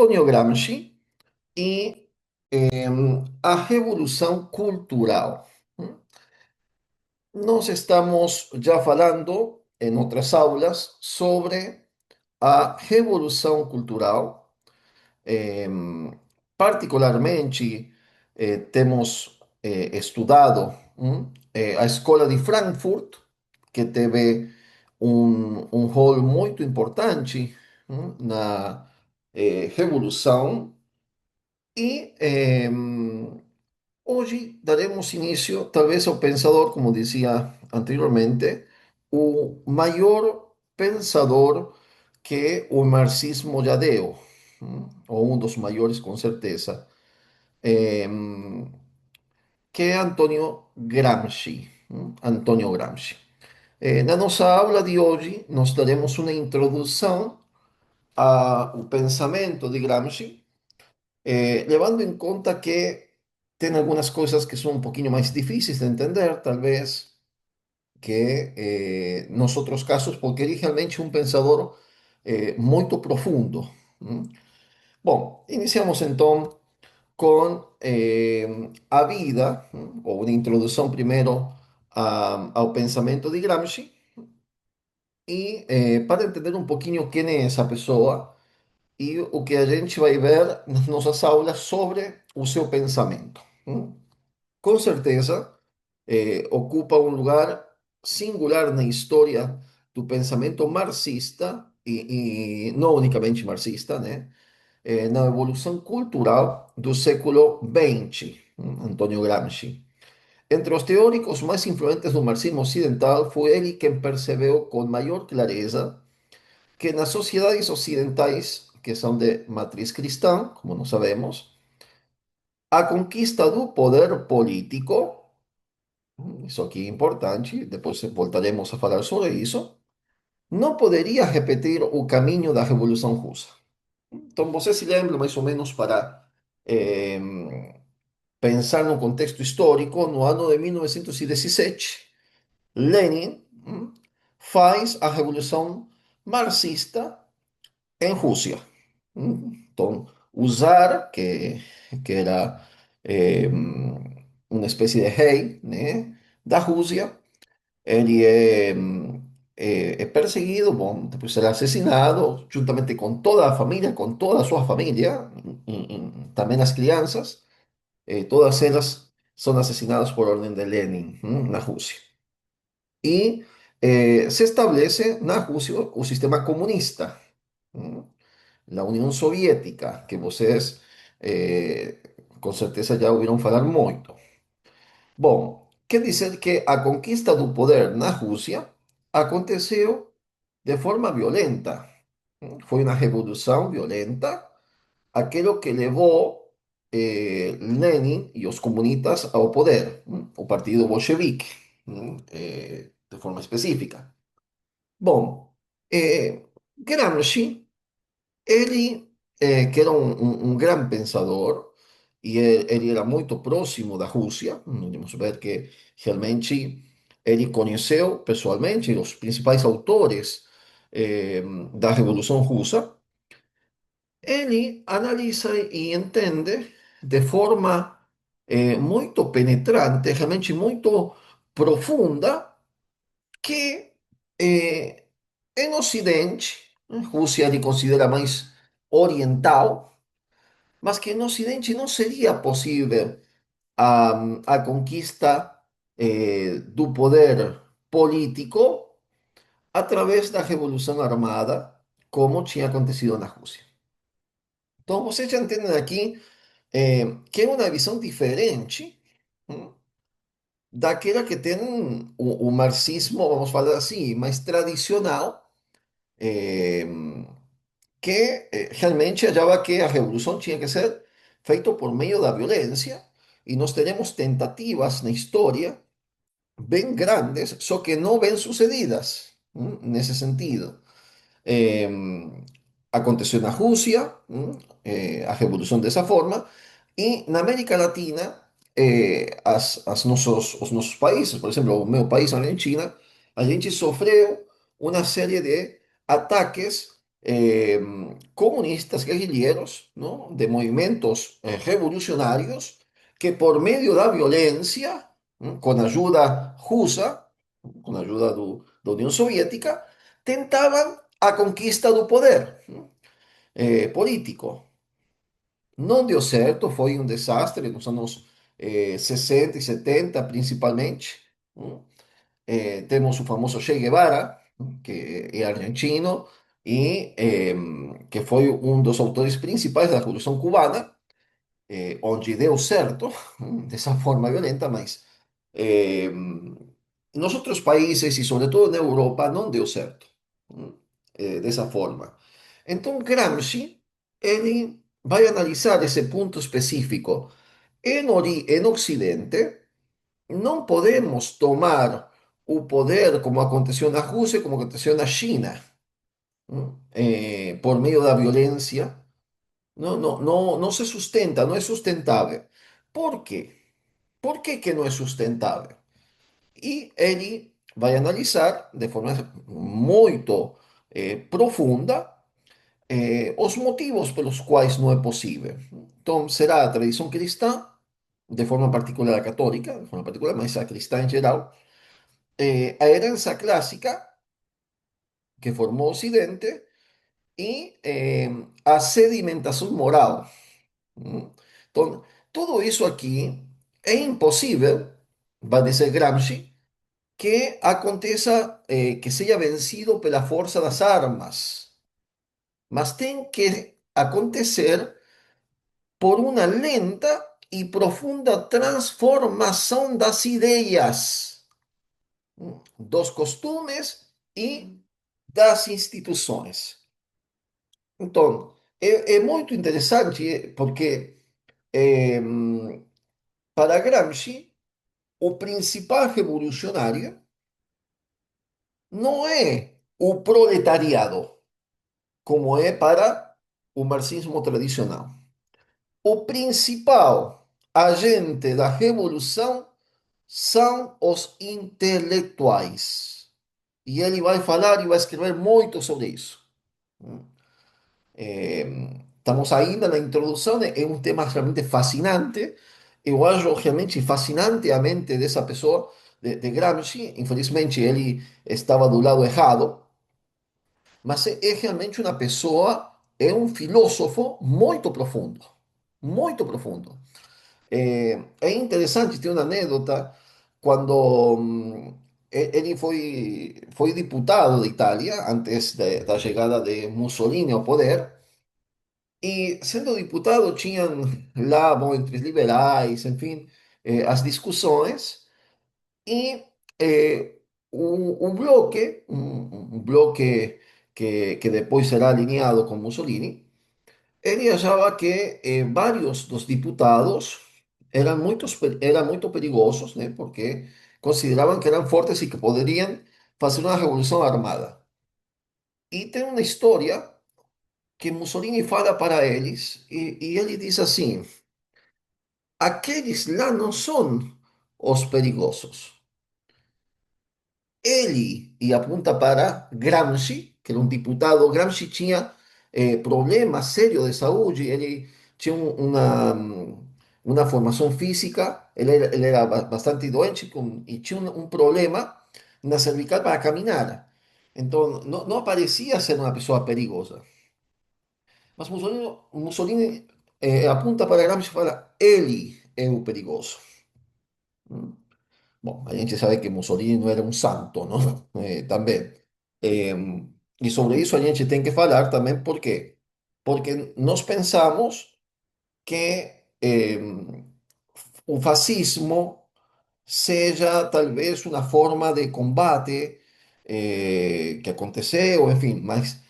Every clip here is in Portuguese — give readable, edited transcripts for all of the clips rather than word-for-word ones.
Antônio Gramsci e a Revolução Cultural. Nós estamos já falando em outras aulas sobre a Revolução Cultural. Particularmente, temos estudado a Escola de Frankfurt, que teve um rol muito importante na Revolução. E hoje daremos início, talvez, ao pensador, como dizia anteriormente, o maior pensador que o marxismo já deu, ou um dos maiores, com certeza, que é Antonio Gramsci. Antonio Gramsci. Na nossa aula de hoje, nós daremos uma introdução ao pensamento de Gramsci, levando em conta que tem algumas coisas que são um pouquinho mais difíceis de entender, talvez, que nos outros casos, porque ele realmente é um pensador muito profundo. Bom, iniciamos então com a vida, ou uma introdução primeiro ao pensamento de Gramsci, e para entender um pouquinho quem é essa pessoa e o que a gente vai ver nas nossas aulas sobre o seu pensamento. Com certeza, ocupa um lugar singular na história do pensamento marxista, e não unicamente marxista, né? Na evolução cultural do século XX, Antônio Gramsci. Entre os teóricos mais influentes do marxismo ocidental, foi ele quem percebeu com maior clareza que nas sociedades ocidentais, que são de matriz cristã, como nós sabemos, a conquista do poder político, isso aqui é importante, depois voltaremos a falar sobre isso, não poderia repetir o caminho da Revolução Russa. Então, você se lembra mais ou menos para eh, pensar no contexto histórico, no ano de 1917, Lenin faz a Revolução Marxista em Rússia. Então, o zar, que era uma espécie de rei, né, da Rússia, ele é perseguido, bom, depois será assassinado, juntamente com toda a família, com toda a sua família, também as crianças, todas elas são assassinadas por ordem de Lenin, na Rússia. E se estabelece na Rússia o sistema comunista, hum, la União Soviética, que vocês com certeza já ouviram falar muito. Bom, quer dizer que a conquista do poder na Rússia aconteceu de forma violenta. Foi uma revolução violenta, aquilo que levou Lenin e os comunistas ao poder, o Partido Bolchevique, de forma específica. Bom, Gramsci, ele, que era um grande pensador, e ele era muito próximo da Rússia, podemos ver que realmente ele conheceu pessoalmente os principais autores da Revolução Russa. Ele analisa e entende de forma muito penetrante, realmente muito profunda, que em Ocidente, Rússia ele considera mais oriental, mas que no Ocidente não seria possível a conquista do poder político através da Revolução Armada, como tinha acontecido na Rússia. Então, vocês já entendem aqui que é uma visão diferente, hum, daquela que tem o marxismo, vamos falar assim, mais tradicional, eh, que realmente achava que a revolução tinha que ser feita por meio da violência, e nós teremos tentativas na história bem grandes, só que não bem sucedidas, nesse sentido. Eh, Aconteceu na Rússia, a revolução dessa forma, e na América Latina, os nossos países, por exemplo, o meu país, a Argentina, a gente sofreu uma série de ataques eh, comunistas guerrilleros, ¿no? De movimientos revolucionarios que por medio da violencia, con ayuda rusa, con ayuda da União Soviética, tentaban a conquista do poder político. Não deu certo, foi um desastre nos anos 60 e 70, principalmente. Temos o famoso Che Guevara, que é argentino e que foi um dos autores principais da Revolução Cubana, onde deu certo, dessa forma violenta, mas eh, nos outros países e sobretudo na Europa não deu certo, dessa forma. Então Gramsci, ele vai analisar esse ponto específico. En Occidente, no podemos tomar un poder como aconteció en la Rusia, como aconteció en la China, ¿no? Por medio de la violencia. No se sustenta, no es sustentable. ¿Por qué? ¿Por qué que no es sustentable? Y Eli va a analizar de forma muy profunda os motivos pelos quais não é possível. Então, será a tradição cristã, de forma particular a católica, de forma particular, mas a cristã em geral, a herança clássica que formou o Ocidente e a sedimentação moral. Então, tudo isso aqui é impossível, vai dizer Gramsci, que aconteça, que seja vencido pela força das armas, mas tem que acontecer por una lenta y profunda transformación de las ideas, dos costumes y das instituciones. Entonces, es muy interesante porque eh, para Gramsci, o principal revolucionario no es o proletariado, como es para o marxismo tradicional. O principal agente da revolução são os intelectuais. E ele vai falar e vai escrever muito sobre isso. Estamos ainda na introdução, é um tema realmente fascinante. Eu acho realmente fascinante a mente dessa pessoa, de Gramsci. Infelizmente, ele estava do lado errado, mas é realmente uma pessoa, é um filósofo muito profundo. Muito profundo. É interessante, tem uma anedota, quando ele foi diputado de Itália, antes da chegada de Mussolini ao poder, e sendo diputado tinham lá, bom, entre os liberais, enfim, as discussões, e o bloque, um bloque que depois será alinhado com Mussolini, ele achava que vários dos diputados eram muito perigosos, né? Porque consideravam que eram fortes e que poderiam fazer uma revolução armada. E tem uma história que Mussolini fala para eles, e ele diz assim: aqueles lá não são os perigosos. Ele, e apunta para Gramsci, que era um diputado, Gramsci tinha problemas sérios de saúde, ele tinha uma formação física, ele era bastante doente e tinha um problema na cervical para caminhar. Então, não parecia ser uma pessoa perigosa. Mas Mussolini apunta para Gramsci e fala, ele é o perigoso. Bom, a gente sabe que Mussolini não era um santo, não? Também. Eh, e sobre isso a gente tem que falar também, por quê? Porque nós pensamos que o fascismo seja talvez uma forma de combate que aconteceu, enfim, mas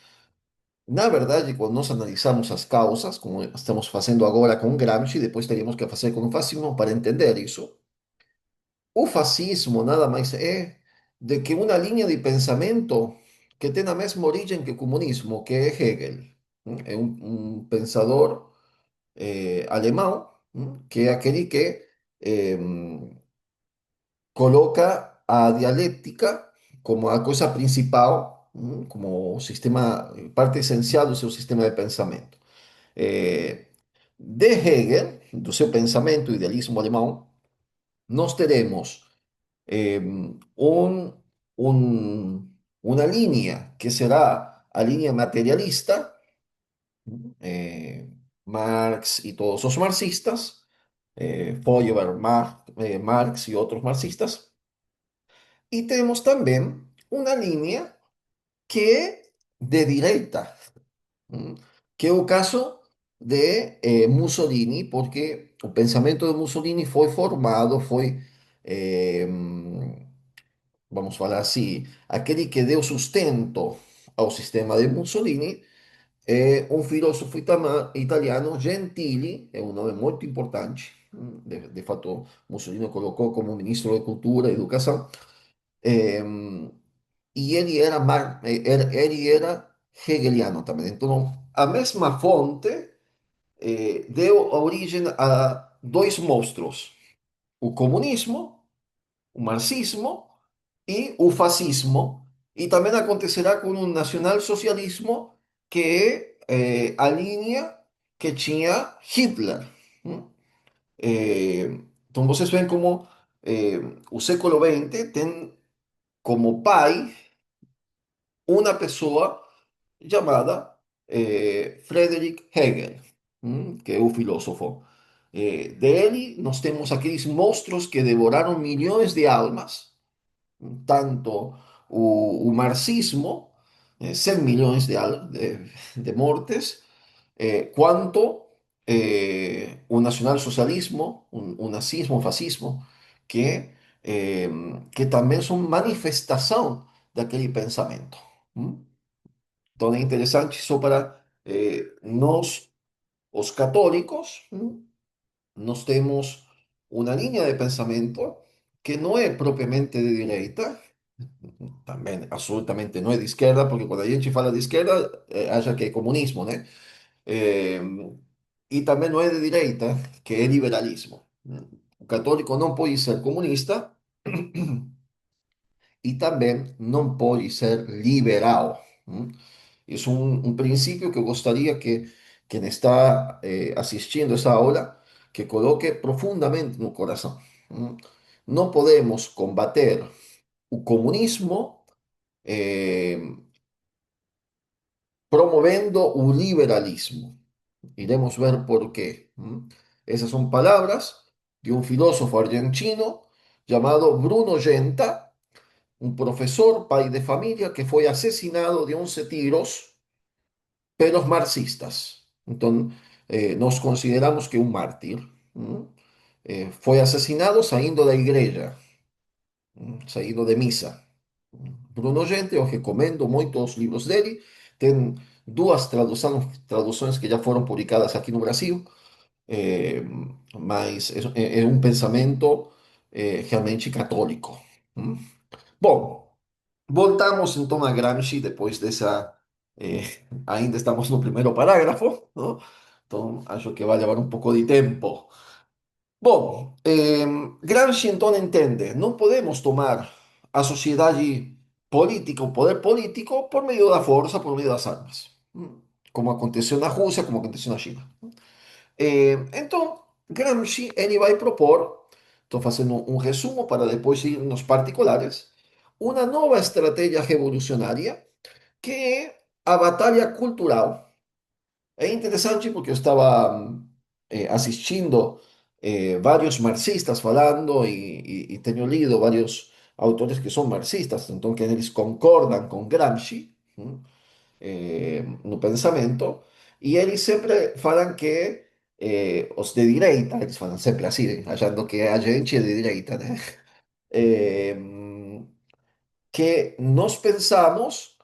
na verdade, quando nós analisamos as causas, como estamos fazendo agora com Gramsci, depois teríamos que fazer com o fascismo para entender isso. O fascismo nada mais é de que uma linha de pensamento que tem a mesma origem que o comunismo, que é Hegel. É um pensador alemão, que é aquele que eh, coloca a dialética como a coisa principal, como sistema, parte esencial do seu sistema de pensamento. De Hegel, do seu pensamento, idealismo alemão, nós teremos um, uma linha que será a linha materialista, eh, Marx e todos os marxistas, Feuerbach, Marx e outros marxistas, e temos também uma linha que é de direita, ¿m? Que é o caso de Mussolini, porque o pensamento de Mussolini foi formado, foi, eh, vamos falar assim, aquele que deu sustento ao sistema de Mussolini é um filósofo italiano, Gentili, é um nome muito importante, de fato, Mussolini o colocou como ministro de Cultura e Educação, eh, e ele era hegeliano também. Então, a mesma fonte deu origem a dois monstros: o comunismo, o marxismo e o fascismo. E também acontecerá com o nacionalsocialismo, que é a linha que tinha Hitler. Hum? Então vocês veem como o século XX tem como pai uma pessoa chamada Friedrich Hegel, que é o filósofo. Dele nós temos aqueles monstros que devoraram milhões de almas, tanto o marxismo, 100 milhões de mortes, quanto o nacionalsocialismo, o nazismo, o fascismo, eh, que também são manifestação daquele pensamento. Então é interessante só para nós, os católicos, nós temos uma linha de pensamento que não é propriamente de direita, também absolutamente não é de esquerda, porque quando a gente fala de esquerda, acha que é comunismo, né? Eh, e também não é de direita, que é liberalismo. O católico não pode ser comunista e também não pode ser liberal. Isso é um princípio que eu gostaria que quem está assistindo essa aula que coloque profundamente no coração. Não podemos combater o comunismo eh, promovendo o liberalismo. Iremos ver por qué. Esas son palabras de un filósofo argentino llamado Bruno Genta, un profesor, pai de familia, que fue asesinado de 11 tiros pelos marxistas. Entonces, nos consideramos que un mártir. Fue asesinado saliendo da igreja, saindo de misa. Bruno Gente, eu recomendo muito os livros dele. Tem duas traduções que já foram publicadas aqui no Brasil, eh, mas é um pensamento realmente católico. Hum? Bom, voltamos então a Gramsci depois dessa. Ainda estamos no primeiro parágrafo, não? Então acho que vai levar um pouco de tempo. Bom, Gramsci então entende, não podemos tomar a sociedade política, o poder político, por meio da força, por meio das armas. Como aconteceu na Rússia, como aconteceu na China. Então, Gramsci ele vai propor, estou fazendo um resumo para depois ir nos particulares, uma nova estratégia revolucionária que é a batalha cultural. É interessante porque eu estava assistindo vários marxistas falando e tenho lido vários autores que são marxistas, então que eles concordam com Gramsci, no pensamento, e eles sempre falam que os de direita, eles falam sempre assim, achando que a gente é de direita, né? Eh, que nós pensamos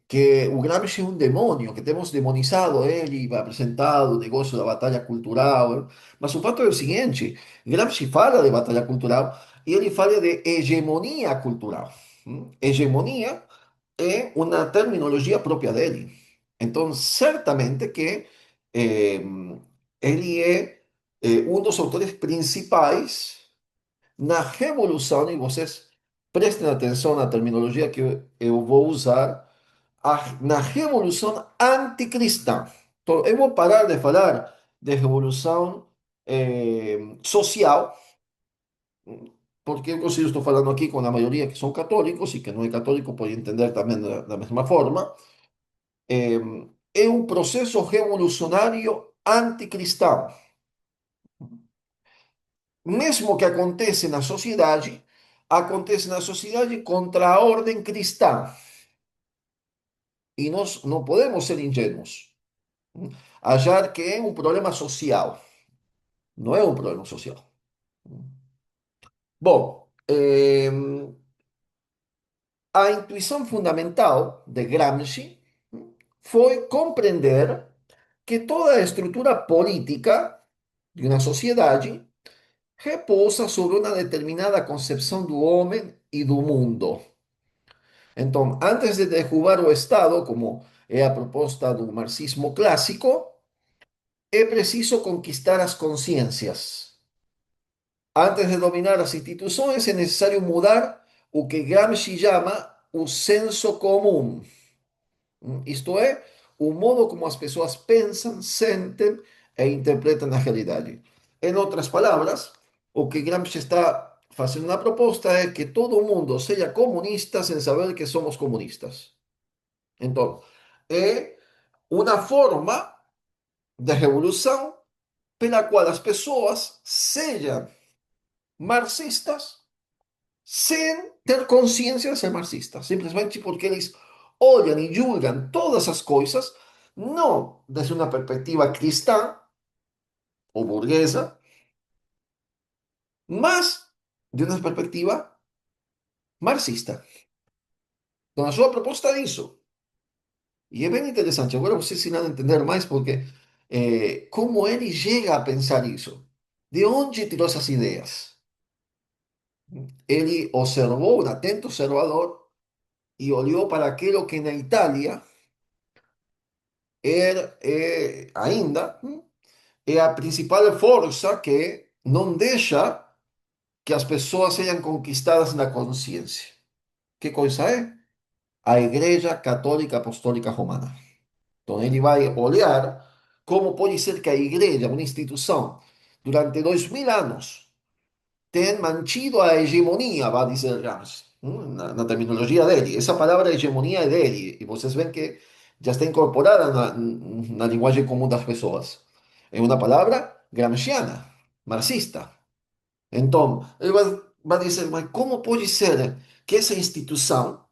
que o Gramsci é um demônio, que temos demonizado ele, apresentado o negócio da batalha cultural. Mas o fato é o seguinte: Gramsci fala de batalha cultural e ele fala de hegemonia cultural. Hegemonia é uma terminologia própria dele. Então, certamente que eh, ele é um dos autores principais na revolução, e vocês prestem atenção na terminologia que eu vou usar, na revolução anticristã. Então, eu vou parar de falar de revolução social, porque eu considero, estou falando aqui com a maioria que são católicos e que não é católico pode entender também da mesma forma. É, é um processo revolucionário anticristão. Mesmo que acontece na sociedade contra a ordem cristã. E nós não podemos ser ingênuos. Achar que é um problema social. Não é um problema social. Bom, a intuição fundamental de Gramsci foi compreender que toda a estrutura política de uma sociedade repousa sobre uma determinada concepção do homem e do mundo. Então, antes de derrubar o Estado, como é a proposta do marxismo clássico, é preciso conquistar as consciências. Antes de dominar as instituições, é necessário mudar o que Gramsci chama o senso comum. Isto é, o modo como as pessoas pensam, sentem e interpretam a realidade. Em outras palavras, o que Gramsci está fazendo na proposta é que todo mundo seja comunista sem saber que somos comunistas. Então, é uma forma de revolução pela qual as pessoas sejam marxistas sem ter consciência de ser marxistas, simplesmente porque eles olham e julgam todas as coisas não desde uma perspectiva cristã ou burguesa, mas de uma perspectiva marxista. Então, a sua proposta é isso. E é bem interessante. Agora você se a entender mais porque como ele chega a pensar isso. De onde tirou essas ideias? Ele observou, um atento observador, e olhou para aquilo que na Itália ainda é a principal força que não deixa que as pessoas sejam conquistadas na consciência. Que coisa é? A Igreja Católica Apostólica Romana. Então ele vai olhar como pode ser que a Igreja, uma instituição, durante 2000 anos, tenha mantido a hegemonia, vai dizer Gramsci, na terminologia dele. Essa palavra hegemonia é dele, e vocês veem que já está incorporada na linguagem comum das pessoas. É uma palavra gramsciana, marxista. Então, ele vai dizer, mas como pode ser que essa instituição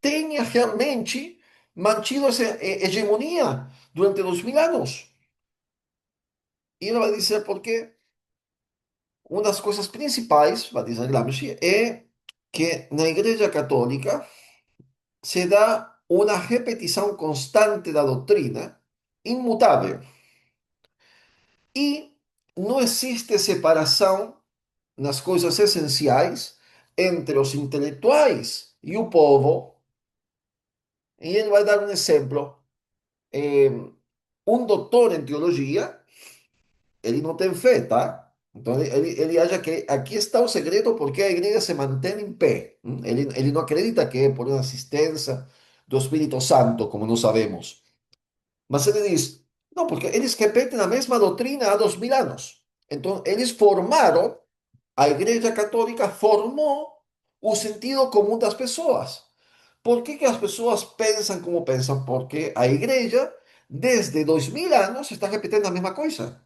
tenha realmente mantido essa hegemonia durante 2000 anos? E ele vai dizer porque uma das coisas principais, vai dizer Gramsci, é que na Igreja Católica se dá uma repetição constante da doutrina, imutável, e não existe separação nas coisas essenciais entre os intelectuais e o povo. E ele vai dar um exemplo. Eh, um doutor em teologia, ele não tem fé, tá? Então ele acha que aqui está o segredo porque a igreja se mantém em pé. Ele não acredita que é por uma assistência do Espírito Santo, como nós sabemos. Mas ele diz, não, porque eles repetem a mesma doutrina há 2000 anos. Então, eles formaram, a Igreja Católica formou o sentido comum das pessoas. Por que que as pessoas pensam como pensam? Porque a Igreja, desde 2000 anos, está repetindo a mesma coisa.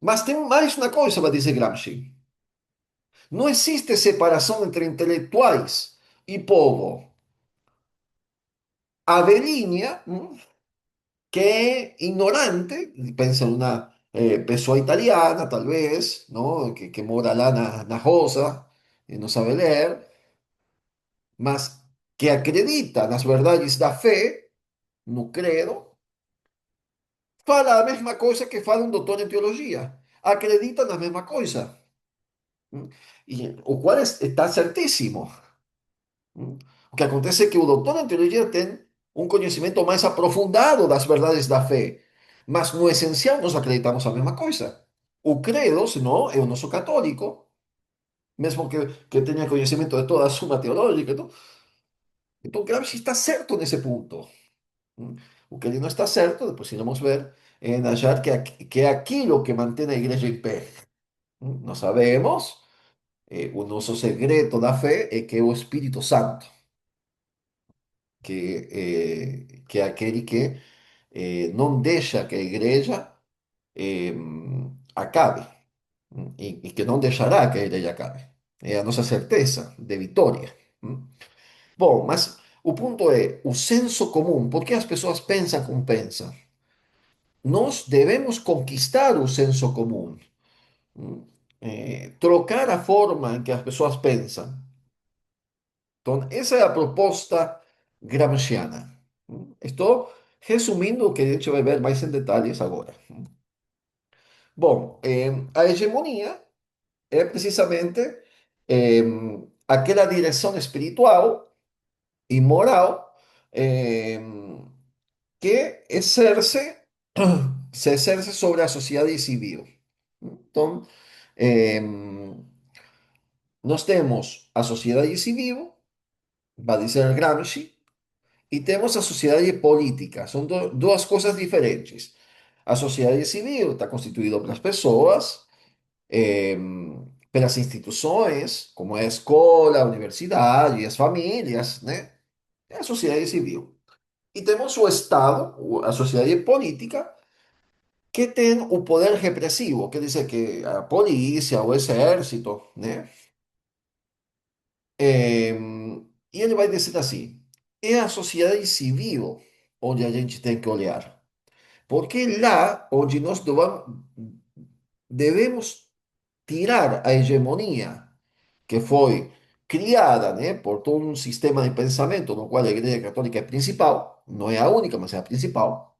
Mas tem mais uma coisa, vai dizer Gramsci. Não existe separação entre intelectuais e povo. A velhinha, que é ignorante, pensa em uma pessoa italiana, talvez, ¿no? Que mora lá na roça e não sabe ler, mas que acredita nas verdades da fé, no credo, fala a mesma coisa que fala um doutor em teologia. Acredita na mesma coisa. E, o qual está certíssimo. O que acontece é que o doutor em teologia tem um conhecimento mais aprofundado das verdades da fé, mas no essencial nós acreditamos a mesma coisa. O credo, senão, é o nosso católico. mesmo que tenha conhecimento de toda a suma teológica. Então Gramsci está certo nesse ponto. ¿M? O que ele não está certo, depois iremos ver, é em achar que é aquilo que mantém a igreja em pé. Nós sabemos, o nosso segredo da fé é que é o Espírito Santo, que é aquele que não deixa que a igreja eh, acabe, e que não deixará que a igreja acabe. É a nossa certeza de vitória. Bom, mas o ponto é o senso comum. Por que as pessoas pensam como pensam? Nós devemos conquistar o senso comum, trocar a forma em que as pessoas pensam. Então, essa é a proposta gramsciana. Estou resumindo o que a gente vai ver mais em detalhes agora. Bom, a hegemonia é precisamente eh, aquela direção espiritual e moral eh, que se exerce sobre a sociedade civil. Então, eh, nós temos a sociedade civil, vai dizer Gramsci, e temos a sociedade política. São duas coisas diferentes. A sociedade civil está constituída pelas pessoas, eh, pelas instituições, como é a escola, a universidade, as famílias, né? É a sociedade civil. E temos o Estado, a sociedade política, que tem o poder repressivo, quer dizer que a polícia, o exército, né? Eh, e ele vai dizer assim: é a sociedade civil onde a gente tem que olhar, porque é lá onde nós devemos tirar a hegemonia que foi criada, né, por todo um sistema de pensamento no qual a Igreja Católica é principal, não é a única, mas é a principal,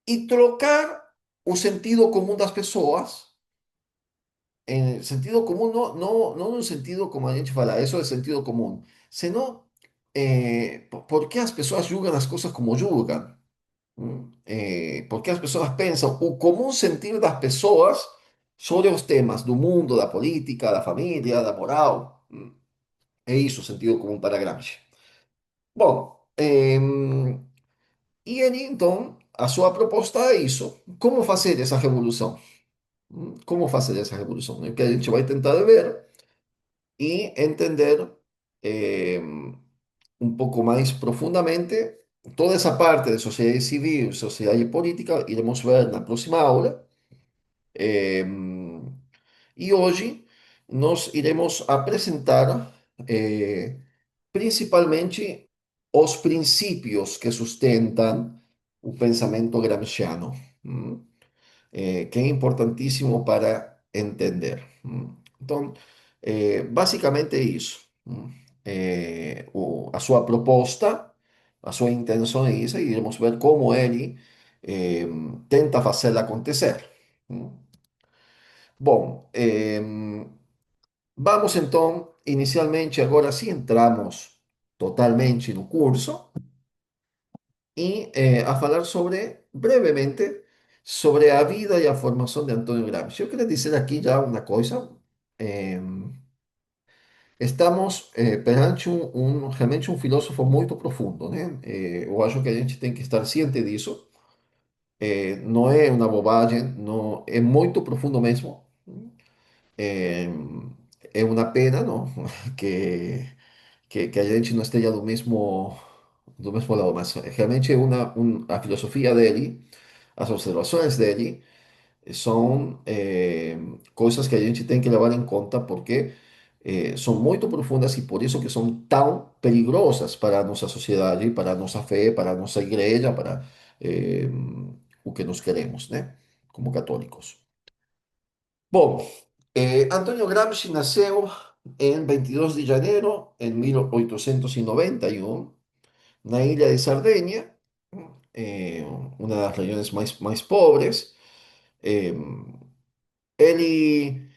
e trocar o sentido comum das pessoas. En el sentido común, no en un sentido como a gente fala, eso es sentido común, sino por qué as pessoas julgam as coisas como julgam? Por que as pessoas pensam o comum sentir das pessoas sobre os temas do mundo, da política, da família, da moral. É isso o sentido comum para Gramsci. Bom, e ele então, a sua proposta é isso. Como fazer essa revolução? Como fazer essa revolução? É o que a gente vai tentar ver y entender eh, un poco más profundamente toda esa parte de sociedad civil, sociedad y política, iremos ver en la próxima aula. Eh, y hoy nos iremos a presentar principalmente los principios que sustentan el pensamiento gramsciano. Que é importantíssimo para entender. Então, basicamente é isso. A sua proposta, a sua intenção é isso, e iremos ver como ele eh, tenta fazê-la acontecer. hum. Bom, vamos então, inicialmente, agora sim entramos totalmente no curso y a falar brevemente, sobre la vida y la formación de Antonio Gramsci. Yo quería decir aquí ya una cosa. eh, Estamos perante realmente um filósofo muito profundo, né? Eu acho que a gente tem que estar ciente disso. Não é uma bobagem, não, é muito profundo mesmo. É, é uma pena, não? Que a gente não esteja do mesmo lado, mas realmente a filosofia dele, as observações dele, são coisas que a gente tem que levar em conta porque são muito profundas e por isso que são tão perigosas para a nossa sociedade, para a nossa fé, para a nossa igreja, para eh, o que nós queremos, né, como católicos. Bom, Antonio Gramsci nasceu em 22 de janeiro de 1891 na ilha de Sardenha, eh, uma das regiões mais pobres. Eh, ele,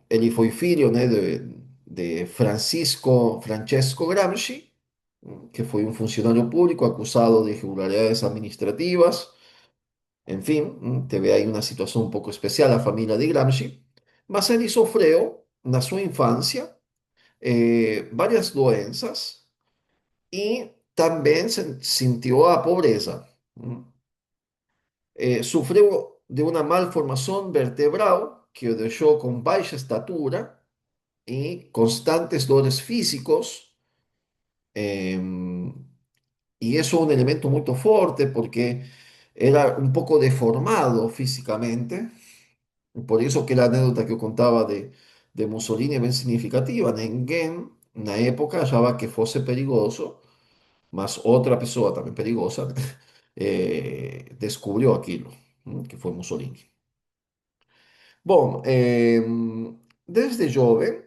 ele foi filho, né, de Francesco Gramsci, que foi um funcionário público acusado de irregularidades administrativas. En fin, teve aí uma situação um pouco especial a família de Gramsci. Mas ele sofreu, na sua infância, várias doenças e também sentiu a pobreza. ¿M? Sufrió de una malformación vertebral que lo dejó con baja estatura y constantes dolores físicos. em, y eso es un elemento muy fuerte porque era un poco deformado físicamente. Por eso que la anécdota que yo contaba de Mussolini es bien significativa. Ninguém, na época, achava que fuese peligroso, mas otra persona también peligrosa descubrió aquello, que fue Mussolini. Bom, desde jovem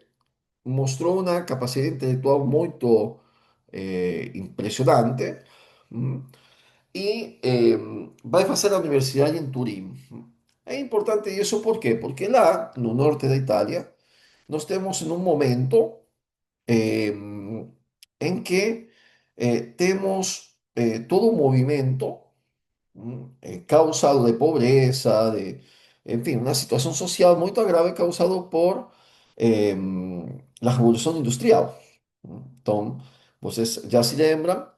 mostrou uma capacidade intelectual muito impressionante, hum, e vai fazer a universidade em Turim. É importante isso por quê? Porque lá, no norte da Itália, nós temos em um momento eh, em que temos todo um movimento causado de pobreza, en fin, una situación social muy grave causado por eh, la revolución industrial. Entonces, vocês já se lembram,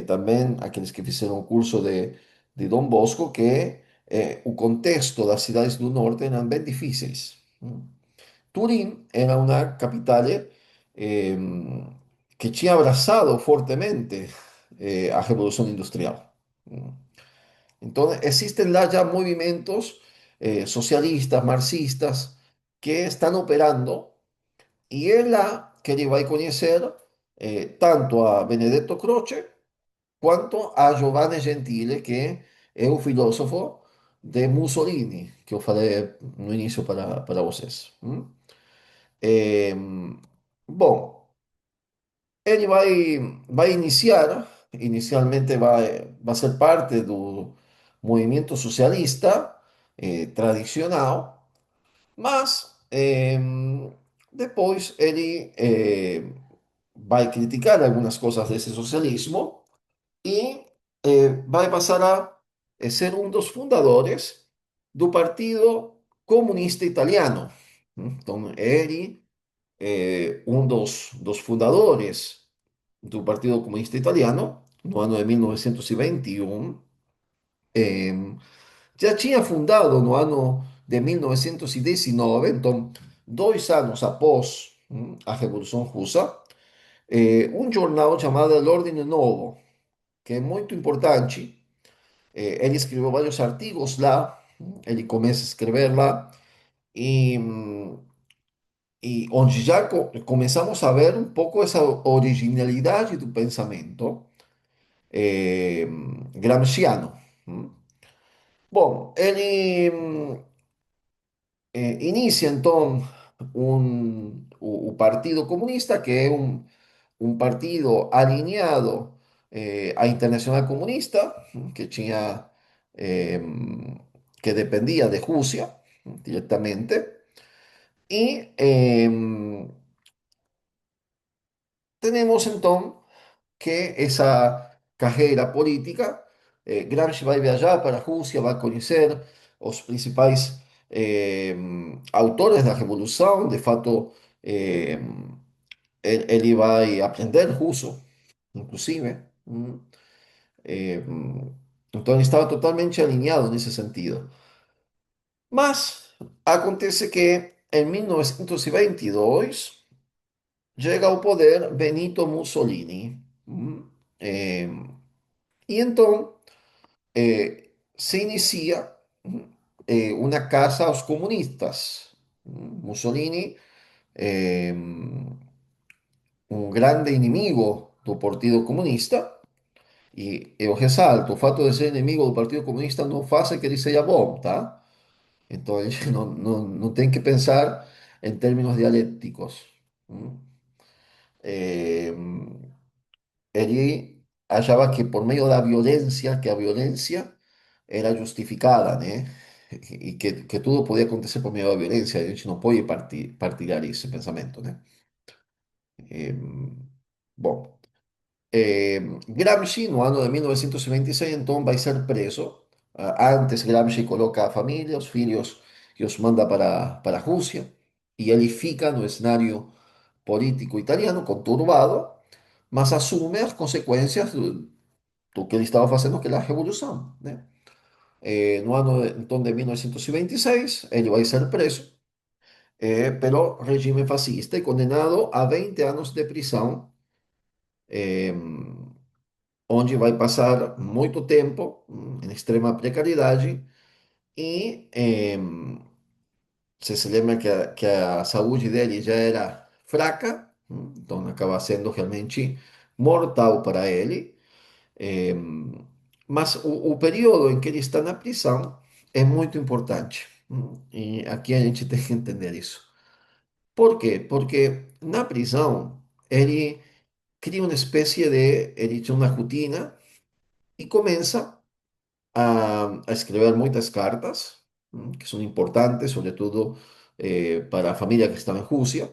também aqueles que fizeram o curso de Dom Bosco, que o contexto das cidades do norte eram bem difíceis. Turim era una capital eh, que tinha abraçado fortemente a revolución industrial. Entonces, existen ya movimientos socialistas, marxistas, que están operando y es la que le va a conocer tanto a Benedetto Croce cuanto a Giovanni Gentile, que es un filósofo de Mussolini, que yo falei no inicio para vocês. Eh, bom, ele vai iniciar, inicialmente vai ser parte do movimento socialista tradicional, mas depois ele vai criticar algumas coisas desse socialismo e vai passar a ser um dos fundadores do Partido Comunista Italiano. Então, ele um dos fundadores do Partido Comunista Italiano, no ano de 1921, eh, já tinha fundado no ano de 1919, então, 2 anos após a Revolução Russa, um jornal chamado L'Ordine Novo, que é muito importante. Ele escreveu vários artigos lá, ele começa a escrever lá, e onde já começamos a ver um pouco essa originalidade do pensamento eh, gramsciano. Bom, ele inicia então o Partido Comunista, que é um partido alinhado à Internacional Comunista, que tinha, eh, que dependia de Rússia diretamente, e tenemos então que essa carreira política, Gramsci vai viajar para a Rússia, vai conhecer os principais autores da Revolução, de fato, eh, ele vai aprender russo, inclusive. Eh, então, ele estava totalmente alinhado nesse sentido. Mas acontece que em 1922 llega ao poder Benito Mussolini. Eh, y entonces se inicia una casa a los comunistas. Mussolini, eh, un grande inimigo del Partido Comunista, y eu resalto, o fato de ser inimigo do Partido Comunista não faz que ele seja bom, tá? Então, a gente não tem que pensar em termos dialéticos. hum. Eh, Ele achava que por meio da violência, que a violência era justificada, né? E que tudo podia acontecer por meio da violência. A gente não pode partilhar esse pensamento, né? Eh, bom, Gramsci, no ano de 1926, então vai ser preso. Antes, Gramsci coloca a família, os filhos, e os manda para a Rússia. e ele fica no cenário político italiano conturbado, mas assume as consequências do que ele estava fazendo, que é a revolução, né? No ano então de 1926, ele vai ser preso pelo regime fascista e condenado a 20 anos de prisão, eh, onde vai passar muito tempo em extrema precariedade e você se lembra que a saúde dele já era fraca, então acaba sendo realmente mortal para ele. Eh, mas o período em que ele está na prisão é muito importante. E aqui a gente tem que entender isso. Por quê? Porque na prisão ele cria uma espécie de, ele tinha uma rotina e começa a escrever muitas cartas, que são importantes, sobretudo para a família que estava em Rússia,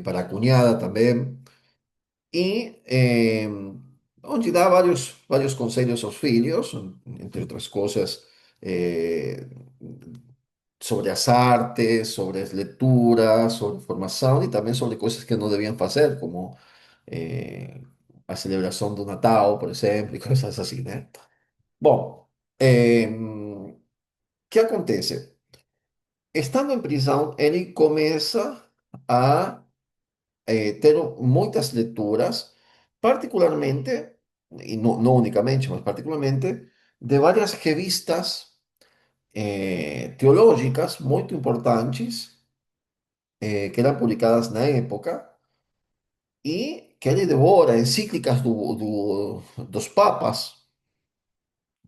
para a cunhada também, e onde dá vários conselhos aos filhos, entre outras coisas, eh, sobre as artes, sobre as leituras, sobre formação e também sobre coisas que não deviam fazer, como eh, a celebração do Natal, por exemplo, e coisas assim, né? Bom, o que acontece? Estando em prisão, ele começa a ter muitas leituras, particularmente, y no únicamente, mas particularmente, de varias revistas teológicas muy importantes que eran publicadas na época y que ele devora encíclicas dos papas,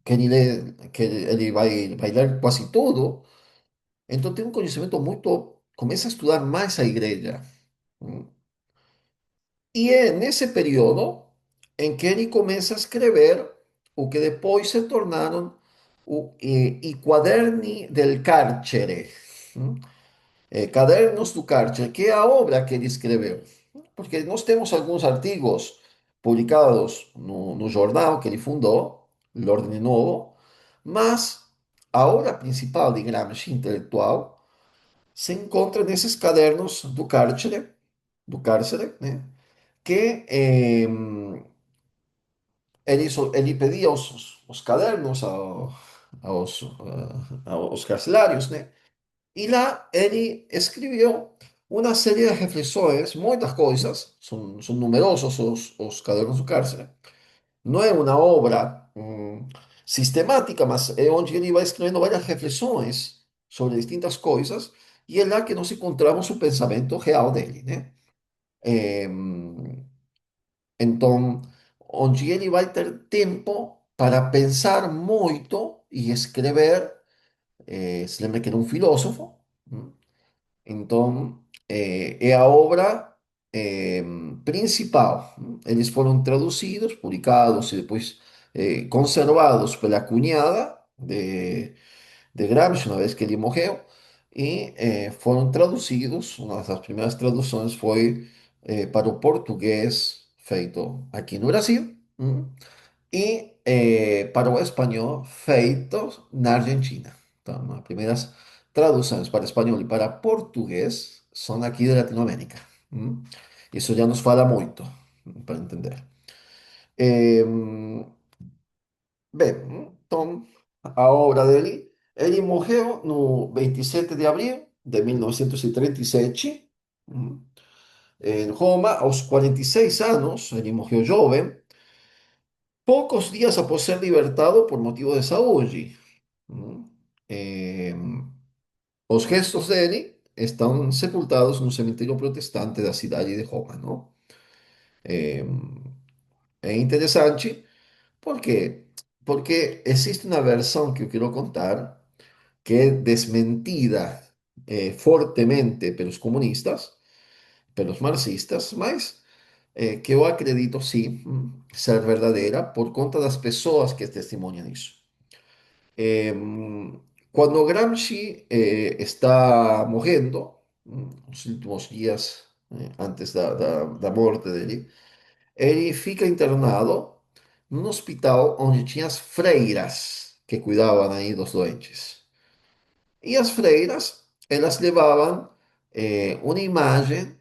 que ele vai ler quase tudo, então tem um conhecimento muito, começa a estudar mais a igreja. E é nesse período em que ele começa a escrever o que depois se tornaram I Quaderni del Carcere, Cadernos do Cárcere, que é a obra que ele escreveu. Porque nós temos alguns artigos publicados no jornal que ele fundou, L'Ordine Novo, mas a obra principal de Gramsci intelectual se encontra nesses cadernos do cárcere, né? Que ele pedia os cadernos aos carcelários, né? E lá ele escreveu uma série de reflexões, muitas coisas, são numerosos os cadernos do cárcere. Não é uma obra sistemática, mas é onde ele vai escrevendo várias reflexões sobre distintas coisas, e é lá que nós encontramos o pensamento real dele, né? Eh, Então, onde ele vai ter tempo para pensar muito e escrever, se lembra que era um filósofo, então é a obra eh, principal. Eles foram traduzidos, publicados e depois conservados pela cunhada de Gramsci, uma vez que ele morreu, e foram traduzidos. Uma das primeiras traduções foi para o português, feito aqui no Brasil, e para o espanhol, feito na Argentina. Então, as primeiras traduções para espanhol e para português são aqui de Latinoamérica. Isso já nos fala muito, para entender. Eh, Bem, então, a obra dele, ele morreu no 27 de abril de 1937, em Roma, aos 46 anos, ele morreu jovem, poucos dias após ser libertado por motivo de saúde. hum. Eh, os restos dele estão sepultados no cemitério protestante da cidade de Roma, não? Eh, É interessante, por quê? Porque existe uma versão que eu quero contar, que é desmentida fortemente pelos comunistas, pelos marxistas, mas que eu acredito sim ser verdadeira por conta das pessoas que testemunham isso. Eh, Quando Gramsci está morrendo, os últimos dias antes da morte dele, ele fica internado num hospital onde tinha as freiras que cuidavam aí dos doentes. E as freiras, elas levavam uma imagem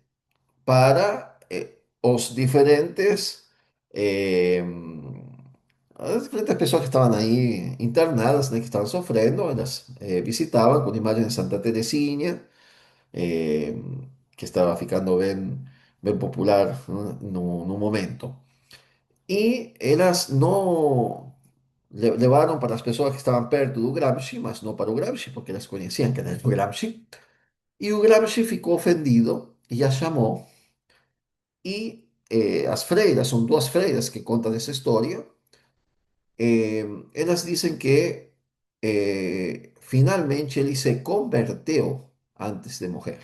para eh, as diferentes pessoas que estavam aí internadas, né, que estavam sofrendo, elas visitavam com imagens de Santa Teresinha, eh, que estava ficando bem popular, né, no momento. E elas não levaram para as pessoas que estavam perto do Gramsci, mas não para o Gramsci, porque elas conheciam que era o Gramsci. E o Gramsci ficou ofendido e a chamou. E as freiras, são duas freiras que contam essa história, elas dizem que finalmente ele se converteu antes de morrer.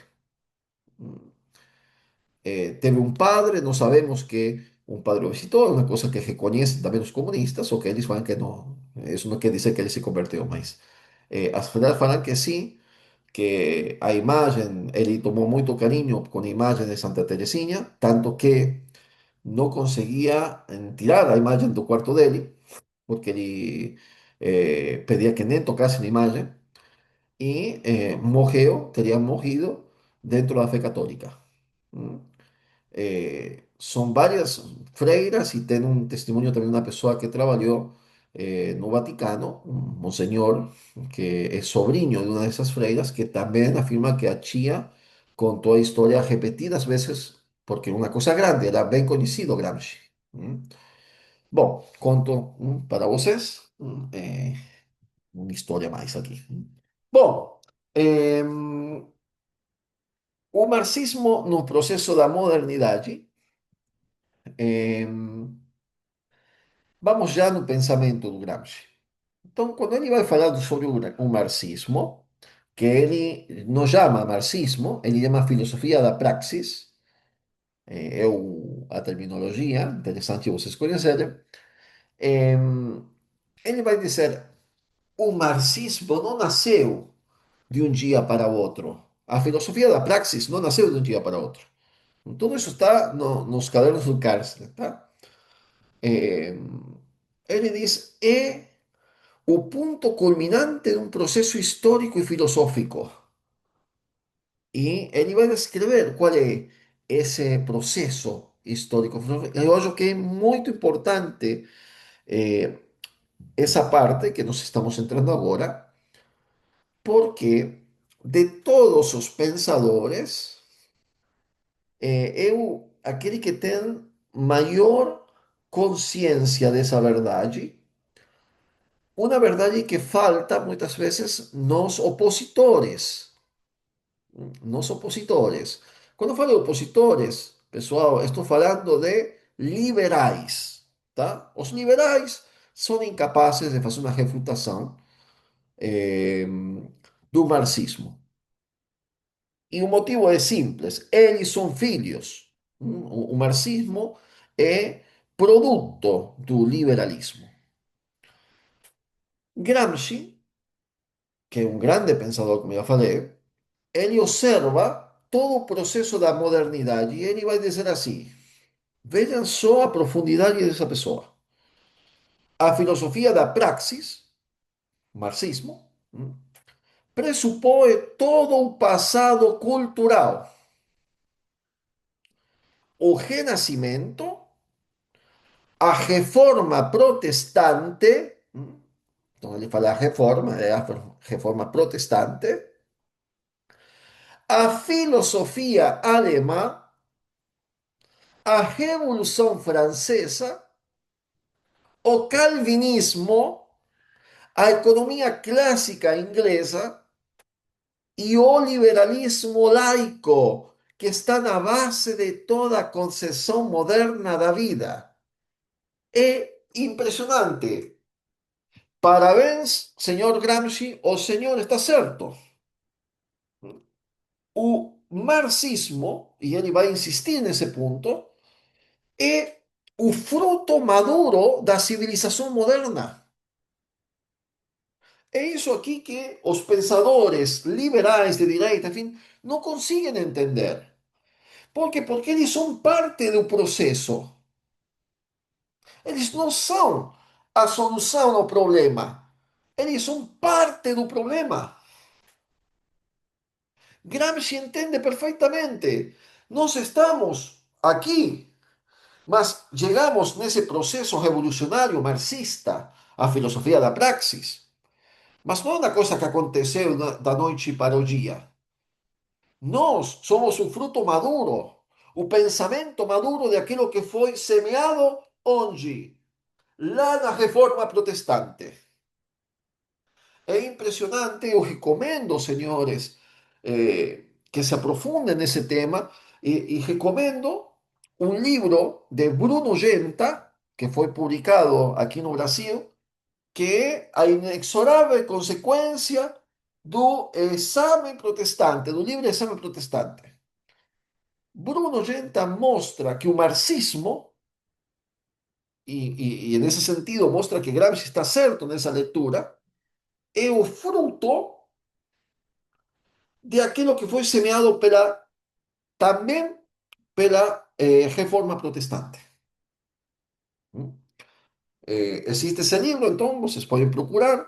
Teve um padre, não sabemos que um padre o visitou, é uma coisa que reconhecem também os comunistas, ou que eles falam que não, isso não quer dizer que ele se converteu, mas as freiras falam que sim, que a imagem, ele tomou muito carinho com a imagem de Santa Teresinha, tanto que não conseguia tirar a imagem do quarto dele, porque ele pedia que nem tocasse na imagem, e morreu, teria morrido dentro da fé católica. ¿M? São várias freiras e tem um testemunho também de uma pessoa que trabalhou no Vaticano, um monsenhor, que é sobrinho de uma dessas freiras, que também afirma que a tia contou a história repetidas vezes, porque é uma coisa grande, era bem conhecido Gramsci. ¿M? Bom, conto para vocês uma história mais aqui. Bom, o marxismo no processo da modernidade, em, vamos já no pensamento do Gramsci. Então, quando ele vai falar sobre o marxismo, que ele não chama marxismo, ele chama filosofia da praxis, a terminologia, interessante vocês conhecerem, ele vai dizer, o marxismo não nasceu de um dia para o outro. A filosofia da praxis não nasceu de um dia para o outro. Tudo isso está nos cadernos do cárcere, tá? Eh, ele diz, é o ponto culminante de um processo histórico e filosófico. E ele vai descrever qual é esse processo histórico. Eu acho que é muito importante essa parte que nós estamos entrando agora, porque de todos os pensadores, aquele que tem maior consciência dessa verdade, uma verdade que falta muitas vezes nos opositores. Nos opositores. Quando eu falo opositores, pessoal, estou falando de liberais, tá? Os liberais são incapazes de fazer uma refutação eh, do marxismo. E o motivo é simples: eles são filhos. O marxismo é produto do liberalismo. Gramsci, que é um grande pensador, como eu falei, ele observa todo o processo da modernidade e ele vai dizer assim: vejam só a profundidade dessa pessoa. A filosofia da praxis, marxismo, pressupõe todo um passado cultural. O renascimento, a reforma protestante, então ele fala reforma, é a reforma protestante, a filosofia alemã, a Revolução Francesa, o calvinismo, a economia clássica inglesa e o liberalismo laico, que está na base de toda a concepção moderna da vida. É impressionante. Parabéns, senhor Gramsci, o senhor está certo. O marxismo, e ele vai insistir nesse ponto, é o fruto maduro da civilização moderna. É isso aqui que os pensadores liberais de direita, enfim, não conseguem entender. Por quê? Porque eles são parte do processo. Eles não são a solução ao problema. Eles são parte do problema. Gramsci entiende perfectamente. Nos estamos aquí, mas llegamos nesse processo revolucionário marxista à filosofia da praxis. Mas não é uma coisa que aconteceu da noite para o dia. Nós somos o fruto maduro, o pensamento maduro de aquilo que foi semeado onde? Lá na Reforma Protestante. É impressionante, eu recomendo, senhores, que se aprofundem nesse tema e recomendo um livro de Bruno Genta, que foi publicado aqui no Brasil, que é A Inexorável Consequência do Exame Protestante, do livre exame protestante. Bruno Genta mostra que o marxismo, e nesse sentido mostra que Gramsci está certo nessa leitura, é o fruto de aquilo que foi semeado também pela Reforma Protestante. Existe esse livro, então vocês podem procurar.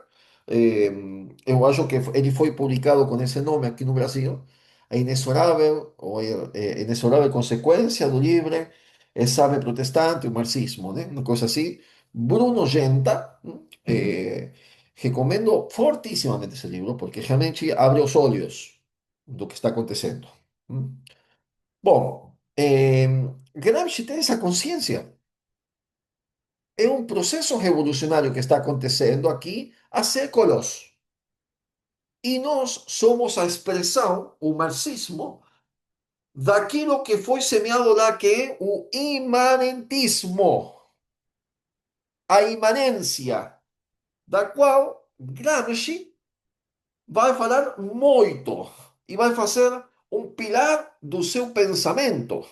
Eu acho que ele foi publicado com esse nome aqui no Brasil. A inexorável, ou inexorável consequência do livre exame protestante, o marxismo, né? Uma coisa assim. Bruno Genta, recomendo fortissimamente esse livro, porque realmente abre os olhos do que está acontecendo. Bom, Gramsci tem essa consciência. É um processo revolucionário que está acontecendo aqui há séculos. E nós somos a expressão, o marxismo, daquilo que foi semeado lá, que é o imanentismo, a imanência, da qual Gramsci vai falar muito e vai fazer um pilar do seu pensamento.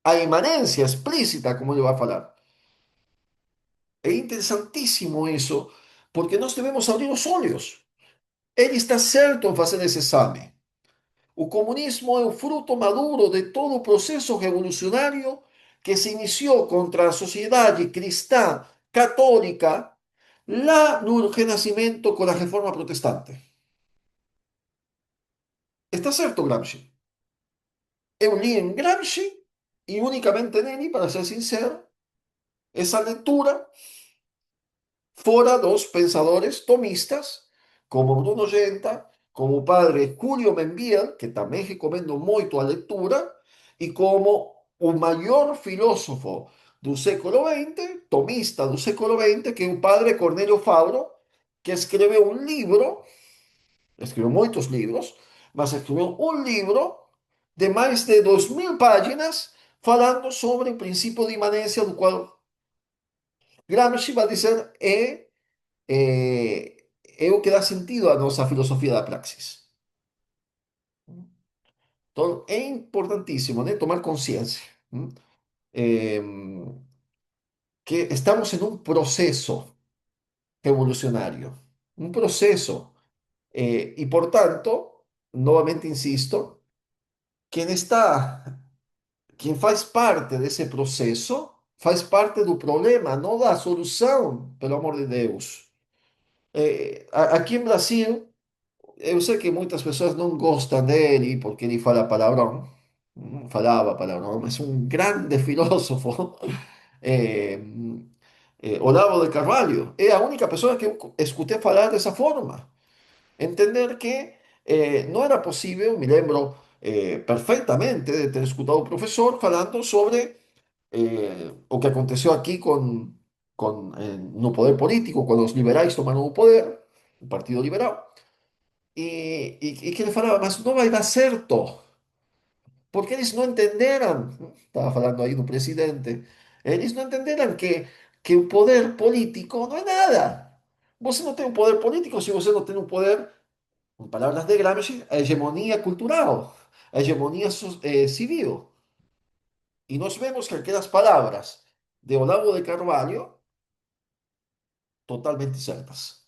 A imanência explícita, como ele vai falar. É interessantíssimo isso, porque nós devemos abrir os olhos. Ele está certo em fazer esse exame. O comunismo é o fruto maduro de todo o processo revolucionário que se iniciou contra a sociedade cristã católica lá no Renascimento com a Reforma Protestante. Está certo, Gramsci? Eu li em Gramsci e unicamente nele, para ser sincero, essa leitura fora dos pensadores tomistas, como Bruno Genta, como o padre Julio Membiel, que também recomendo muito a leitura, e como o maior filósofo do século XX, tomista do século XX, que é o padre Cornelio Fabro, que escreveu um livro, escreveu muitos livros, mas escreveu um livro de mais de 2000 páginas falando sobre o princípio de imanência, do qual Gramsci vai dizer é o que dá sentido à nossa filosofia da praxis. Então, é importantíssimo, né, tomar consciência, eh, que estamos em um processo revolucionário, um processo, e, portanto, novamente insisto, quem está, quem faz parte desse processo, faz parte do problema, não da solução, pelo amor de Deus. Aqui em Brasil, eu sei que muitas pessoas não gostam dele porque ele fala palavrão, falava palavrão, mas é um grande filósofo. É, Olavo de Carvalho é a única pessoa que eu escutei falar dessa forma. Entender que não era possível, me lembro perfeitamente de ter escutado o professor falando sobre o que aconteceu aqui no poder político, quando os liberais tomaram o poder, o Partido Liberal. E que ele falava, mas não vai dar certo, porque eles não entenderam, estava falando aí do presidente, eles não entenderam que o poder político não é nada. Você não tem um poder político se você não tem um poder, em palavras de Gramsci, a hegemonia cultural, a hegemonia civil. E nós vemos que aquelas palavras de Olavo de Carvalho, totalmente certas.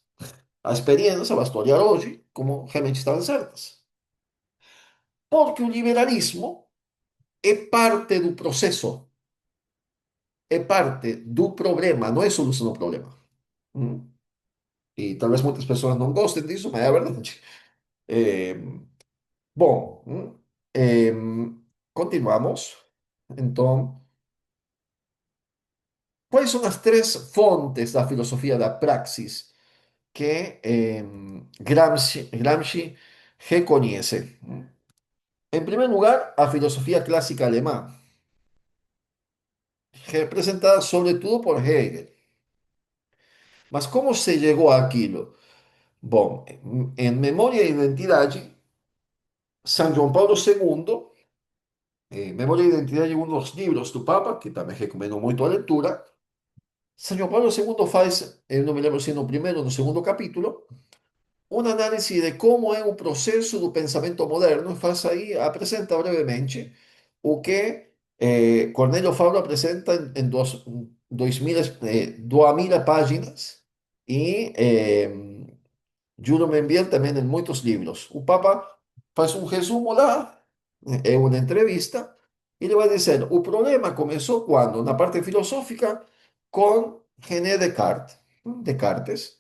A experiência vai historiar hoje como realmente estavam certas. Porque o liberalismo é parte do processo, é parte do problema, não é solução do problema. Hum? E talvez muitas pessoas não gostem disso, mas é a verdade. Bom, continuamos. Então, quais são as três fontes da filosofia da praxis que Gramsci reconhece? En primer lugar, a filosofía clásica alemana, representada sobre todo por Hegel. Mas ¿cómo se llegó a aquilo? Bom, en Memoria e Identidade, San João Paulo II, Memoria e Identidade é um dos livros do Papa, que também recomendo muito a leitura. San João Paulo II faz, eu não me lembro se no primeiro ou no segundo capítulo, uma análise de como é o processo do pensamento moderno e faz aí, apresenta brevemente o que Cornélio Fabro apresenta em 2000 páginas e Juro Membiel também em muitos livros. O Papa faz um resumo lá, é uma entrevista, e ele vai dizer, o problema começou quando, na parte filosófica, com René Descartes. Descartes,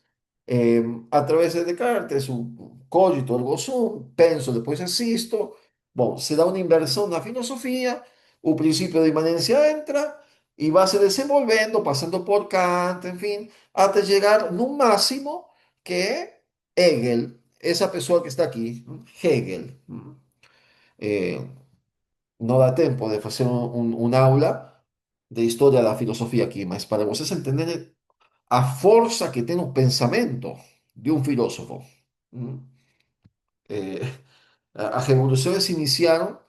eh, a través de Descartes, o cogito ergo sum, penso, depois existo. Bom, se dá uma inversão na filosofia, o princípio de imanência entra e vai se desenvolvendo, passando por Kant, enfim, até chegar no máximo que é Hegel, essa pessoa que está aqui, Hegel. Eh, não dá tempo de fazer um aula de história da filosofia aqui, mas para vocês entenderem a força que tem o pensamento de um filósofo. Mm. Eh, as revoluções se iniciaram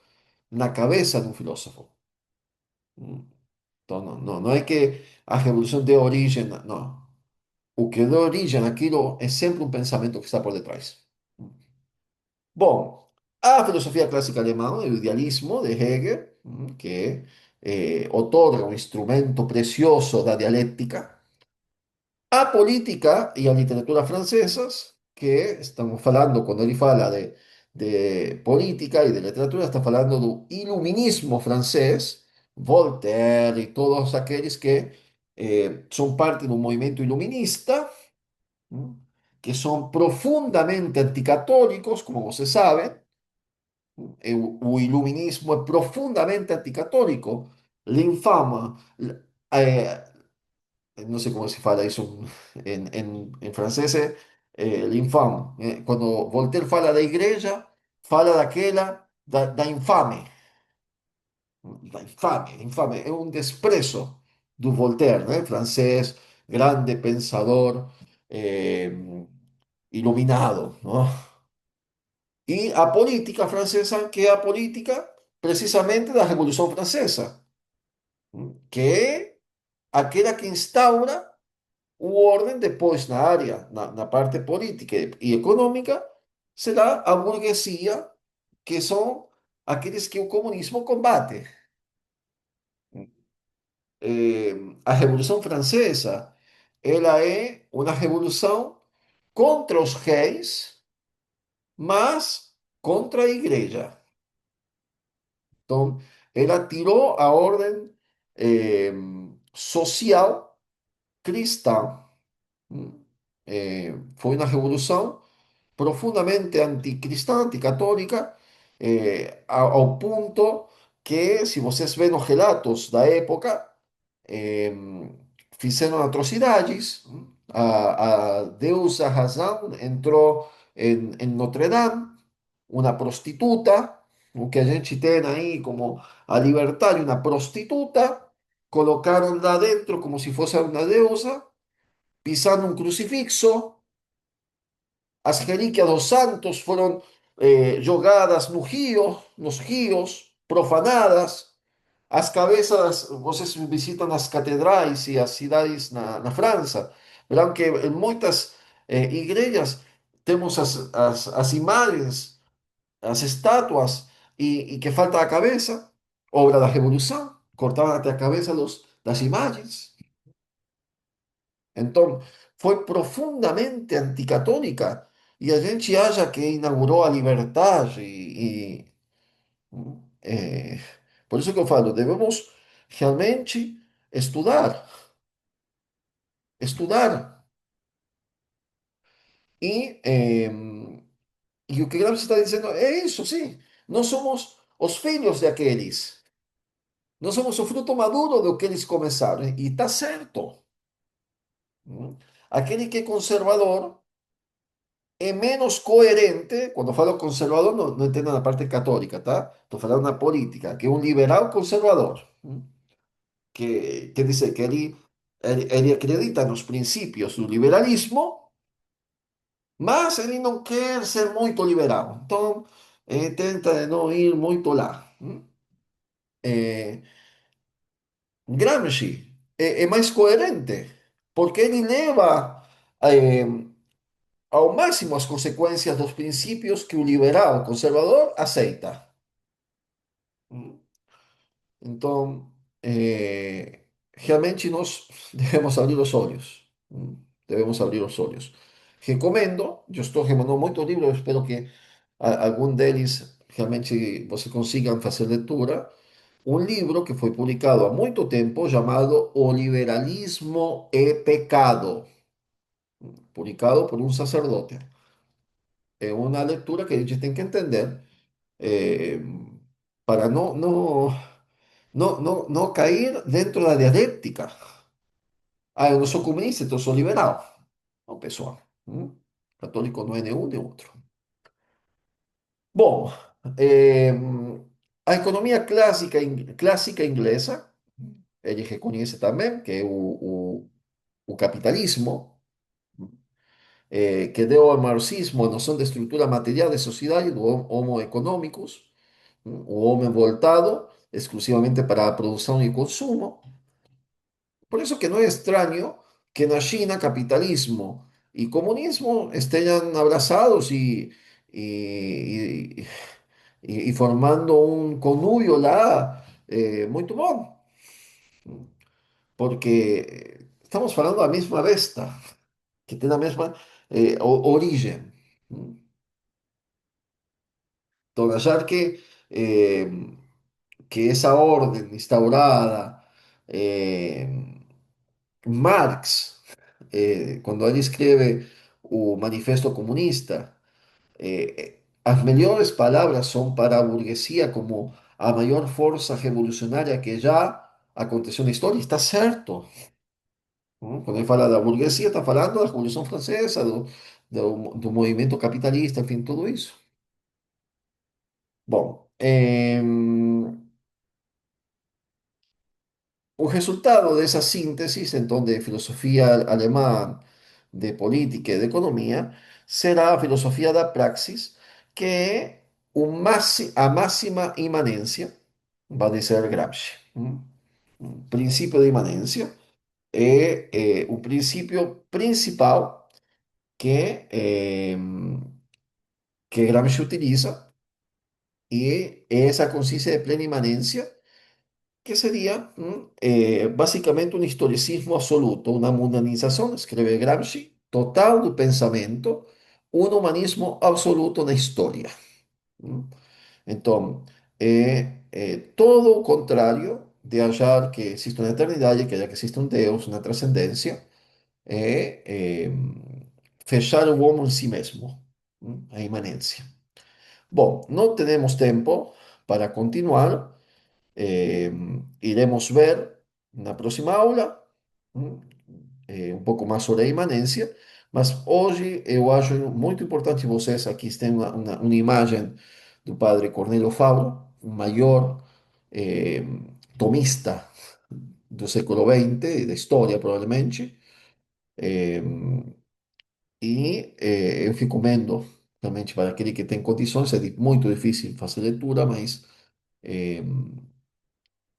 na cabeça de um filósofo. Mm. Então, não é que a revolução dê origem, não. O que deu origem àquilo é sempre um pensamento que está por detrás. Bom, a filosofia clássica alemã, o idealismo de Hegel, que otorga um instrumento precioso da dialéctica, a política e a literatura francesas, que estamos falando, quando ele fala de política e de literatura, está falando do iluminismo francês, Voltaire e todos aqueles que são parte do movimento iluminista, ¿m? Que são profundamente anticatólicos, como você sabe. O iluminismo é profundamente anticatólico, l'infama, eh, não sei como se fala isso em francês, l'infame. Quando Voltaire fala da igreja, fala daquela, da infame, da infame, é um desprezo do Voltaire, né? Francês, grande pensador, eh, iluminado, ¿no? E a política francesa, que é a política precisamente da Revolução Francesa, que é aquela que instaura o ordem depois na área, na parte política e econômica, será a burguesia, que são aqueles que o comunismo combate. A Revolução Francesa, ela é uma revolução contra os reis, mas contra a igreja. Então, ela tirou a ordem social cristã. Foi uma revolução profundamente anticristã, anticatólica, ao ponto que, se vocês veem os relatos da época, eh, fizeram atrocidades. A deusa Razão entrou em Notre Dame, uma prostituta, o que a gente tem aí como a libertária, uma prostituta, colocaram lá dentro como se fosse uma deusa, pisando um crucifixo, as relíquias dos santos foram jogadas no rio, nos rios, profanadas, as cabeças, vocês visitam as catedrais e as cidades na França, verão que em muitas igrejas temos as imagens, as estátuas e que falta a cabeça, obra da Revolução, cortavam até a cabeça das imagens. Então, foi profundamente anticatólica e a gente acha que inaugurou a liberdade eh, por isso que eu falo, devemos realmente estudar, estudar e E o que Gramsci está dizendo é isso, sim. Nós somos os filhos de aqueles. Nós somos o fruto maduro do que eles começaram. E está certo. Hum. Aquele que é conservador é menos coerente. Quando falo conservador, não entendo na parte católica, tá? Estou falando na política, que é um liberal conservador. Que quer dizer que ele acredita nos princípios do liberalismo, mas ele não quer ser muito liberal. Então, tenta não ir muito lá. Eh, Gramsci é mais coerente, porque ele leva eh, ao máximo as consequências dos princípios que o liberal conservador aceita. Então, realmente nós devemos abrir os olhos. Devemos abrir os olhos. Recomendo, eu estou recomendando muitos livros, espero que algum deles realmente você consigam fazer leitura. Um livro que foi publicado há muito tempo chamado O Liberalismo é Pecado, publicado por um sacerdote. É uma leitura que a gente tem que entender eh, para não cair dentro da dialética. Ah, eu não sou comunista, então eu sou liberal. Não, pessoal. Católico não é nenhum nem outro. Bom, eh, a economia clássica, clássica inglesa, ele reconhece também que é o capitalismo, que deu ao marxismo a noção de estrutura material de sociedade do homo economicus, o homem voltado exclusivamente para a produção e consumo. Por eso que no es extraño que en la China capitalismo y comunismo estén abrazados y, y formando un connubio lá muito bom, porque estamos falando da mesma besta, que tem a mesma origem. Então, achar eh, que essa ordem instaurada, eh, Marx, quando ele escreve o Manifesto Comunista, as melhores palavras são para a burguesia como a maior força revolucionária que já aconteceu na história. Está certo. Quando ele fala da burguesia, está falando da Revolução Francesa, do movimento capitalista, enfim, tudo isso. Bom, o resultado dessa síntese, então, de filosofia alemã, de política e de economia, será a filosofia da praxis, que é a máxima imanência, vai dizer Gramsci. O princípio de imanência é o princípio principal que Gramsci utiliza, e é essa consciência de plena imanência que sería básicamente un historicismo absoluto, una mundanización, escribe Gramsci, total do pensamento, un humanismo absoluto na história. ¿M? Então, todo o contrário de achar que existe uma eternidade, que existe um Deus, uma transcendência, é fechar o homem em si mesmo, a imanência. Bom, não temos tempo para continuar. Eh, Iremos ver na próxima aula, hum, um pouco mais sobre a imanência, mas hoje eu acho muito importante vocês, aqui tem uma imagem do padre Cornélio Fabro, o maior eh, tomista do século XX, da história provavelmente, eh, eu recomendo realmente para aquele que tem condições, é muito difícil fazer leitura, mas eh,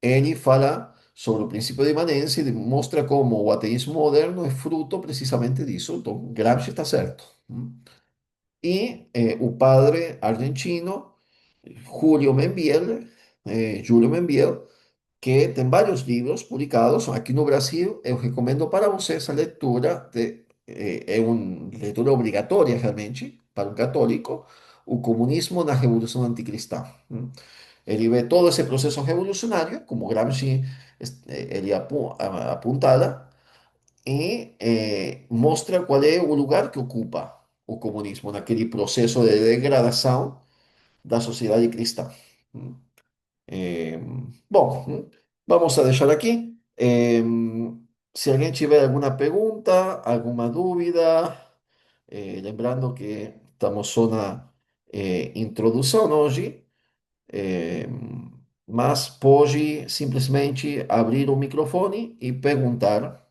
ele fala sobre o princípio de imanência e mostra como o ateísmo moderno é fruto precisamente disso. Então, Gramsci está certo. E o padre argentino, Julio Membiel, que tem vários livros publicados aqui no Brasil. Eu recomendo para você essa leitura, é uma leitura obrigatória realmente para um católico, O Comunismo na Revolução Anticristã. Ele vê todo esse processo revolucionário, como Gramsci ele apuntala, e mostra qual é o lugar que ocupa. o comunismo, naquele processo de degradação da sociedade cristã. Hum. Eh, Bom, vamos a deixar aqui. Se alguém tiver alguma pergunta, alguma dúvida, lembrando que estamos só na introdução hoje, eh, mas pode simplesmente abrir o microfone e perguntar.